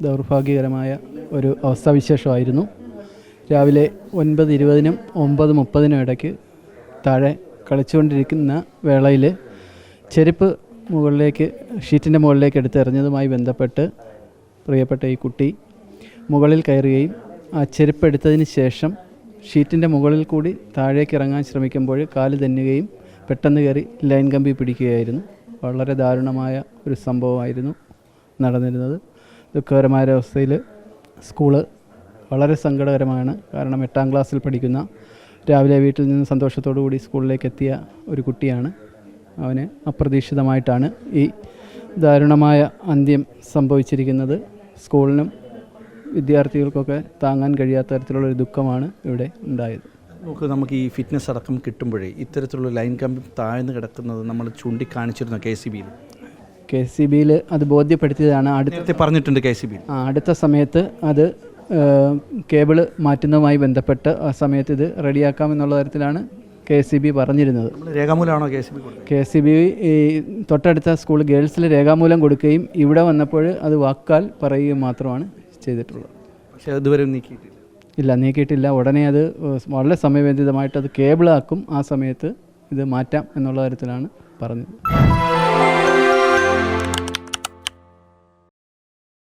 ദൗർഭാഗ്യകരമായ ഒരു അവസ്ഥാവിശേഷമായിരുന്നു. രാവിലെ 9:20-നും 9:30-നും ഇടയ്ക്ക് താഴെ കളിച്ചുകൊണ്ടിരിക്കുന്ന വേളയിൽ ചെരുപ്പ് ഷീറ്റിൻ്റെ മുകളിലേക്ക് എടുത്തെറിഞ്ഞതുമായി ബന്ധപ്പെട്ട് പ്രിയപ്പെട്ട ഈ കുട്ടി മുകളിൽ കയറുകയും ആ ചെരുപ്പ് എടുത്തതിന് ശേഷം ഷീറ്റിൻ്റെ മുകളിൽ കൂടി താഴേക്ക് ഇറങ്ങാൻ ശ്രമിക്കുമ്പോൾ കാല് തെന്നുകയും പെട്ടെന്ന് കയറി ലൈൻ കമ്പി പിടിക്കുകയായിരുന്നു. വളരെ ദാരുണമായ ഒരു സംഭവമായിരുന്നു നടന്നിരുന്നത്. ദുഃഖകരമായ അവസ്ഥയിൽ സ്കൂള് വളരെ സങ്കടകരമാണ്. കാരണം 8ാം ക്ലാസ്സിൽ പഠിക്കുന്ന, രാവിലെ വീട്ടിൽ നിന്ന് സന്തോഷത്തോടു കൂടി സ്കൂളിലേക്ക് എത്തിയ ഒരു കുട്ടിയാണ്. അവന് അപ്രതീക്ഷിതമായിട്ടാണ് ഈ ദാരുണമായ അന്ത്യം സംഭവിച്ചിരിക്കുന്നത്. സ്കൂളിനും വിദ്യാർത്ഥികൾക്കൊക്കെ താങ്ങാൻ കഴിയാത്ത തരത്തിലുള്ളൊരു ദുഃഖമാണ് ഇവിടെ ഉണ്ടായത്. നമുക്ക് ഈ ഫിറ്റ്നസ് അടക്കം കിട്ടുമ്പോഴേ ഇത്തരത്തിലുള്ള ലൈൻ കമ്പി താഴ്ന്നു കിടക്കുന്നത് നമ്മൾ ചൂണ്ടിക്കാണിച്ചിരുന്നു KCB-യിൽ അത് ബോധ്യപ്പെടുത്തിയതാണ്. അടുത്ത പറഞ്ഞിട്ടുണ്ട് KCB അടുത്ത സമയത്ത് അത് കേബിള് മാറ്റുന്നതുമായി ബന്ധപ്പെട്ട് ആ സമയത്ത് ഇത് റെഡിയാക്കാമെന്നുള്ള തരത്തിലാണ് KCB പറഞ്ഞിരുന്നത്. രേഖാമൂലമാണോ KCB ഈ തൊട്ടടുത്ത സ്കൂൾ ഗേൾസിൽ രേഖാമൂലം കൊടുക്കുകയും ഇവിടെ വന്നപ്പോൾ അത് വാക്കാൽ പറയുകയും മാത്രമാണ് ചെയ്തിട്ടുള്ളത്. പക്ഷേ ഇതുവരെ നീക്കിയിട്ടില്ല. ഉടനെ അത് വളരെ സമയബന്ധിതമായിട്ട് അത് കേബിളാക്കും. ആ സമയത്ത് ഇത് മാറ്റാം എന്നുള്ള തരത്തിലാണ് പറഞ്ഞത്.